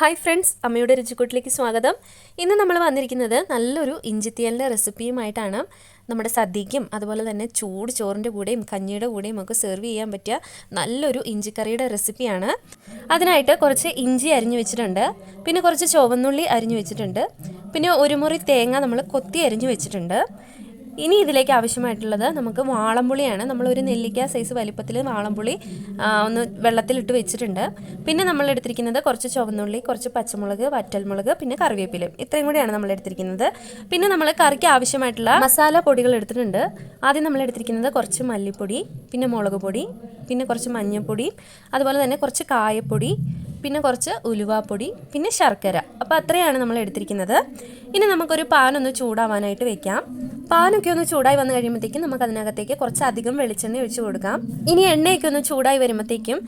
Hi friends, അമ്മയുടെ രുചിക്കൂട്ടിലേക്ക് സ്വാഗതം. ഇന്ന് നമ്മൾ വന്നിരിക്കുന്നത് നല്ലൊരു ഇഞ്ചിത്തീയലിൻ്റെ റെസിപ്പിയുമായിട്ടാണ്. നമ്മുടെ സദ്യയ്ക്കും അതുപോലെ തന്നെ ചൂട് ചോറിൻ്റെ കൂടെയും കഞ്ഞിയുടെ കൂടെയും ഒക്കെ സെർവ് ചെയ്യാൻ പറ്റിയ നല്ലൊരു ഇഞ്ചിക്കറിയുടെ റെസിപ്പിയാണ്. അതിനായിട്ട് കുറച്ച് ഇഞ്ചി അരിഞ്ഞു വെച്ചിട്ടുണ്ട്, പിന്നെ കുറച്ച് ചുവന്നുള്ളി അരിഞ്ഞു വെച്ചിട്ടുണ്ട്, പിന്നെ ഒരു മുറി തേങ്ങ നമ്മൾ കൊത്തി അരിഞ്ഞു വെച്ചിട്ടുണ്ട്. ഇനി ഇതിലേക്ക് ആവശ്യമായിട്ടുള്ളത് നമുക്ക് വാളംപുളിയാണ്. നമ്മളൊരു നെല്ലിക്ക സൈസ് വലിപ്പത്തിൽ വാളംപുളി ഒന്ന് വെള്ളത്തിലിട്ട് വെച്ചിട്ടുണ്ട്. പിന്നെ നമ്മൾ എടുത്തിരിക്കുന്നത് കുറച്ച് ചുവന്നുള്ളി, കുറച്ച് പച്ചമുളക്, വറ്റൽമുളക്, പിന്നെ കറിവേപ്പിലയും, ഇത്രയും കൂടിയാണ് നമ്മൾ എടുത്തിരിക്കുന്നത്. പിന്നെ നമ്മൾ കറിക്ക് ആവശ്യമായിട്ടുള്ള മസാല പൊടികൾ എടുത്തിട്ടുണ്ട്. ആദ്യം നമ്മൾ എടുത്തിരിക്കുന്നത് കുറച്ച് മല്ലിപ്പൊടി, പിന്നെ മുളക് പൊടി, പിന്നെ കുറച്ച് മഞ്ഞൾപ്പൊടി, അതുപോലെ തന്നെ കുറച്ച് കായപ്പൊടി, പിന്നെ കുറച്ച് ഉലുവാപ്പൊടി, പിന്നെ ശർക്കര. അപ്പോൾ അത്രയാണ് നമ്മൾ എടുത്തിരിക്കുന്നത്. ഇനി നമുക്കൊരു പാൻ ഒന്ന് ചൂടാവാനായിട്ട് വെക്കാം. പാനൊക്കെ ഒന്ന് ചൂടായി വന്നു കഴിയുമ്പോഴത്തേക്കും നമുക്ക് അതിനകത്തേക്ക് കുറച്ചധികം വെളിച്ചെണ്ണ ഒഴിച്ചു കൊടുക്കാം. ഇനി എണ്ണയൊക്കെ ഒന്ന് ചൂടായി വരുമ്പോഴത്തേക്കും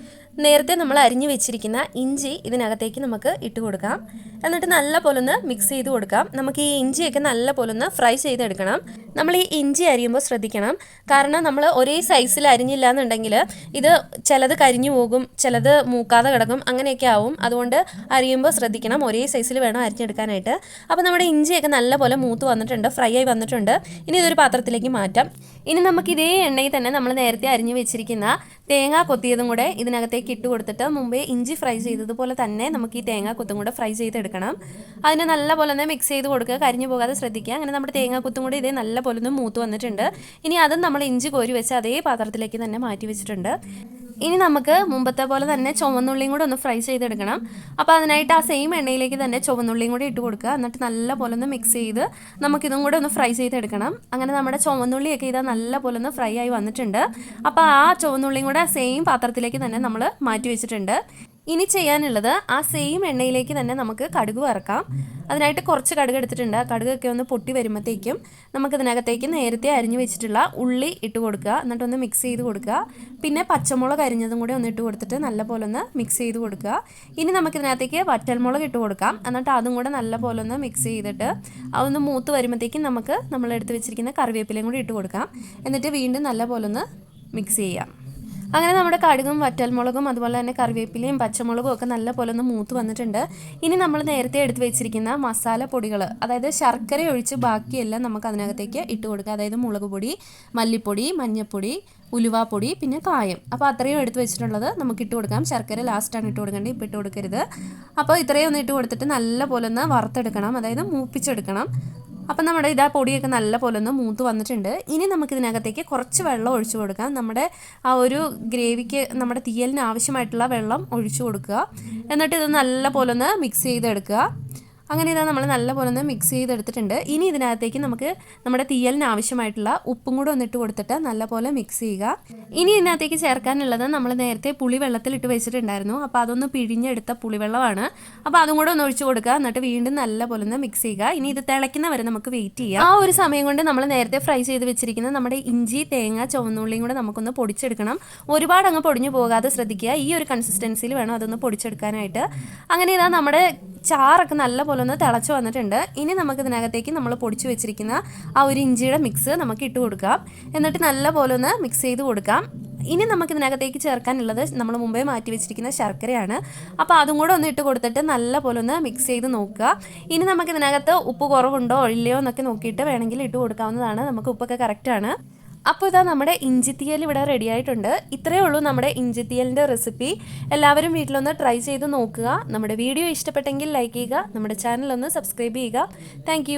നേരത്തെ നമ്മൾ അരിഞ്ഞു വെച്ചിരിക്കുന്ന ഇഞ്ചി ഇതിനകത്തേക്ക് നമുക്ക് ഇട്ട് കൊടുക്കാം. എന്നിട്ട് നല്ല പോലെ ഒന്ന് മിക്സ് ചെയ്ത് കൊടുക്കാം. നമുക്ക് ഈ ഇഞ്ചിയൊക്കെ നല്ല പോലെ ഒന്ന് ഫ്രൈ ചെയ്തെടുക്കണം. നമ്മൾ ഈ ഇഞ്ചി അരിയുമ്പോൾ ശ്രദ്ധിക്കണം, കാരണം നമ്മൾ ഒരേ സൈസിൽ അരിഞ്ഞില്ല എന്നുണ്ടെങ്കിൽ ഇത് ചിലത് കരിഞ്ഞു പോകും, ചിലത് മൂക്കാതെ കിടക്കും, അങ്ങനെയൊക്കെ ആവും. അതുകൊണ്ട് അരിയുമ്പോൾ ശ്രദ്ധിക്കണം, ഒരേ സൈസിൽ വേണം അരിഞ്ഞെടുക്കാനായിട്ട്. അപ്പോൾ നമ്മുടെ ഇഞ്ചിയൊക്കെ നല്ല പോലെ മൂത്ത് വന്നിട്ടുണ്ട്, ഫ്രൈ ആയി വന്നിട്ടുണ്ട്. ഇനി ഇതൊരു പാത്രത്തിലേക്ക് മാറ്റാം. ഇനി നമുക്ക് ഇതേ എണ്ണയിൽ തന്നെ നമ്മൾ നേരത്തെ അരിഞ്ഞു വെച്ചിരിക്കുന്ന തേങ്ങ കൊത്തിയതും കൂടെ ഇതിനകത്തേക്ക് ഇട്ട് കൊടുത്തിട്ട് മുമ്പേ ഇഞ്ചി ഫ്രൈ ചെയ്തതുപോലെ തന്നെ നമുക്ക് ഈ തേങ്ങ കൊത്തും കൂടെ ഫ്രൈ ചെയ്തെടുക്കണം. അതിന് നല്ല പോലെ ഒന്ന് മിക്സ് ചെയ്ത് കൊടുക്കുക, കരിഞ്ഞു പോകാതെ ശ്രദ്ധിക്കുക. അങ്ങനെ നമ്മുടെ തേങ്ങ കൊത്തും കൂടെ ഇതേ നല്ല പോലെ ഒന്ന് മൂത്ത് വന്നിട്ടുണ്ട്. ഇനി അതും നമ്മൾ ഇഞ്ചി കോരി വെച്ച് അതേ പാത്രത്തിലേക്ക് തന്നെ മാറ്റി വെച്ചിട്ടുണ്ട്. ഇനി നമുക്ക് മുമ്പത്തെ പോലെ തന്നെ ചുവന്നുള്ളിയും കൂടെ ഒന്ന് ഫ്രൈ ചെയ്തെടുക്കണം. അപ്പോൾ അതിനായിട്ട് ആ സെയിം എണ്ണയിലേക്ക് തന്നെ ചുവന്നുള്ളിയും കൂടെ ഇട്ട് കൊടുക്കുക. എന്നിട്ട് നല്ല പോലെ ഒന്ന് മിക്സ് ചെയ്ത് നമുക്കിതും കൂടെ ഒന്ന് ഫ്രൈ ചെയ്തെടുക്കണം. അങ്ങനെ നമ്മുടെ ചുവന്നുള്ളിയൊക്കെ ഇതാ നല്ല പോലെ ഒന്ന് ഫ്രൈ ആയി വന്നിട്ടുണ്ട്. അപ്പോൾ ആ ചുവന്നുള്ളിയും കൂടെ സെയിം പാത്രത്തിലേക്ക് തന്നെ നമ്മൾ മാറ്റി വെച്ചിട്ടുണ്ട്. ഇനി ചെയ്യാനുള്ളത് ആ സെയിം എണ്ണയിലേക്ക് തന്നെ നമുക്ക് കടുക് വറക്കാം. അതിനായിട്ട് കുറച്ച് കടുക് എടുത്തിട്ടുണ്ട്. ആ കടുകൊക്കെ ഒന്ന് പൊട്ടി വരുമ്പോഴത്തേക്കും നമുക്കിതിനകത്തേക്ക് നേരത്തെ അരിഞ്ഞു വെച്ചിട്ടുള്ള ഉള്ളി ഇട്ട് കൊടുക്കുക. എന്നിട്ടൊന്ന് മിക്സ് ചെയ്ത് കൊടുക്കുക. പിന്നെ പച്ചമുളക് അരിഞ്ഞതും കൂടെ ഒന്ന് ഇട്ട് കൊടുത്തിട്ട് നല്ല പോലെ ഒന്ന് മിക്സ് ചെയ്ത് കൊടുക്കുക. ഇനി നമുക്കിതിനകത്തേക്ക് വറ്റൽമുളക് ഇട്ട് കൊടുക്കാം. എന്നിട്ട് അതും കൂടെ നല്ല പോലെ ഒന്ന് മിക്സ് ചെയ്തിട്ട് അതൊന്ന് മൂത്ത് വരുമ്പോഴത്തേക്കും നമുക്ക് നമ്മളെടുത്ത് വെച്ചിരിക്കുന്ന കറിവേപ്പിലയും കൂടി ഇട്ട് കൊടുക്കാം. എന്നിട്ട് വീണ്ടും നല്ല പോലെ ഒന്ന് മിക്സ് ചെയ്യാം. അങ്ങനെ നമ്മുടെ കടുകും വറ്റൽമുളകും അതുപോലെ തന്നെ കറിവേപ്പിലയും പച്ചമുളകും ഒക്കെ നല്ല പോലെ ഒന്ന് മൂത്ത് വന്നിട്ടുണ്ട്. ഇനി നമ്മൾ നേരത്തെ എടുത്ത് വെച്ചിരിക്കുന്ന മസാല പൊടികൾ, അതായത് ശർക്കര ഒഴിച്ച് ബാക്കിയെല്ലാം നമുക്ക് അതിനകത്തേക്ക് ഇട്ട് കൊടുക്കുക. അതായത് മുളക് പൊടി, മല്ലിപ്പൊടി, മഞ്ഞൾപ്പൊടി, ഉലുവാപ്പൊടി, പിന്നെ കായം. അപ്പോൾ അത്രയും എടുത്ത് വെച്ചിട്ടുള്ളത് നമുക്ക് ഇട്ട് കൊടുക്കാം. ശർക്കര ലാസ്റ്റാണ് ഇട്ട് കൊടുക്കേണ്ടത്, ഇപ്പോൾ ഇട്ട് കൊടുക്കരുത്. അപ്പോൾ ഇത്രയും ഒന്ന് ഇട്ട് കൊടുത്തിട്ട് നല്ല പോലെ ഒന്ന് വറുത്തെടുക്കണം, അതായത് മൂപ്പിച്ചെടുക്കണം. അപ്പം നമ്മുടെ ഇതാ പൊടിയൊക്കെ നല്ല പോലെ ഒന്ന് മൂത്ത് വന്നിട്ടുണ്ട്. ഇനി നമുക്കിതിനകത്തേക്ക് കുറച്ച് വെള്ളം ഒഴിച്ചു കൊടുക്കാം. നമ്മുടെ ആ ഒരു ഗ്രേവിക്ക്, നമ്മുടെ തീയലിന് ആവശ്യമായിട്ടുള്ള വെള്ളം ഒഴിച്ചു കൊടുക്കുക. എന്നിട്ട് ഇത് നല്ല പോലെ ഒന്ന് മിക്സ് ചെയ്തെടുക്കുക. അങ്ങനെ ഇതാ നമ്മൾ നല്ല പോലെ ഒന്ന് മിക്സ് ചെയ്തെടുത്തിട്ടുണ്ട്. ഇനി ഇതിനകത്തേക്ക് നമുക്ക് നമ്മുടെ തീയലിന് ആവശ്യമായിട്ടുള്ള ഉപ്പും കൂടെ ഒന്നിട്ട് കൊടുത്തിട്ട് നല്ല പോലെ മിക്സ് ചെയ്യുക. ഇനി ഇതിനകത്തേക്ക് ചേർക്കാനുള്ളത് നമ്മൾ നേരത്തെ പുളി വെള്ളത്തിലിട്ട് വെച്ചിട്ടുണ്ടായിരുന്നു. അപ്പോൾ അതൊന്ന് പിഴിഞ്ഞെടുത്ത പുളിവെള്ളമാണ്. അപ്പോൾ അതും കൂടെ ഒന്ന് ഒഴിച്ചു കൊടുക്കുക. എന്നിട്ട് വീണ്ടും നല്ല പോലെ ഒന്ന് മിക്സ് ചെയ്യുക. ഇനി ഇത് തിളയ്ക്കുന്ന വരെ നമുക്ക് വെയിറ്റ് ചെയ്യാം. ആ ഒരു സമയം കൊണ്ട് നമ്മൾ നേരത്തെ ഫ്രൈ ചെയ്ത് വെച്ചിരിക്കുന്ന നമ്മുടെ ഇഞ്ചി, തേങ്ങ, ചുവന്നുള്ളിയും കൂടെ നമുക്കൊന്ന് പൊടിച്ചെടുക്കണം. ഒരുപാട് അങ്ങ് പൊടിഞ്ഞു പോകാതെ ശ്രദ്ധിക്കുക. ഈ ഒരു കൺസിസ്റ്റൻസിയിൽ വേണം അതൊന്ന് പൊടിച്ചെടുക്കാനായിട്ട്. അങ്ങനെ ഇതാ നമ്മുടെ ചാറൊക്കെ നല്ല പോലെ ഒന്ന് തിളച്ച് വന്നിട്ടുണ്ട്. ഇനി നമുക്ക് ഇതിനകത്തേക്ക് നമ്മൾ പൊടിച്ചു വെച്ചിരിക്കുന്ന ആ ഒരു ഇഞ്ചിയുടെ മിക്സ് നമുക്ക് ഇട്ട് കൊടുക്കാം. എന്നിട്ട് നല്ല പോലെ ഒന്ന് മിക്സ് ചെയ്ത് കൊടുക്കാം. ഇനി നമുക്ക് ഇതിനകത്തേക്ക് ചേർക്കാനുള്ളത് നമ്മൾ മുമ്പേ മാറ്റി വെച്ചിരിക്കുന്ന ശർക്കരയാണ്. അപ്പോൾ അതും കൂടെ ഒന്ന് ഇട്ട് കൊടുത്തിട്ട് നല്ല പോലെ ഒന്ന് മിക്സ് ചെയ്ത് നോക്കുക. ഇനി നമുക്ക് ഇതിനകത്ത് ഉപ്പ് കുറവുണ്ടോ ഇല്ലയോ എന്നൊക്കെ നോക്കിയിട്ട് വേണമെങ്കിൽ ഇട്ട് കൊടുക്കാവുന്നതാണ്. നമുക്ക് ഉപ്പൊക്കെ കറക്റ്റാണ്. അപ്പോൾ ഇതാ നമ്മുടെ ഇഞ്ചിത്തീയൽ ഇവിടെ റെഡി ആയിട്ടുണ്ട്. ഇത്രയേ ഉള്ളൂ നമ്മുടെ ഇഞ്ചിത്തീയലിൻ്റെ റെസിപ്പി. എല്ലാവരും വീട്ടിലൊന്ന് ട്രൈ ചെയ്ത് നോക്കുക. നമ്മുടെ വീഡിയോ ഇഷ്ടപ്പെട്ടെങ്കിൽ ലൈക്ക് ചെയ്യുക, നമ്മുടെ ചാനൽ ഒന്ന് സബ്സ്ക്രൈബ് ചെയ്യുക. താങ്ക്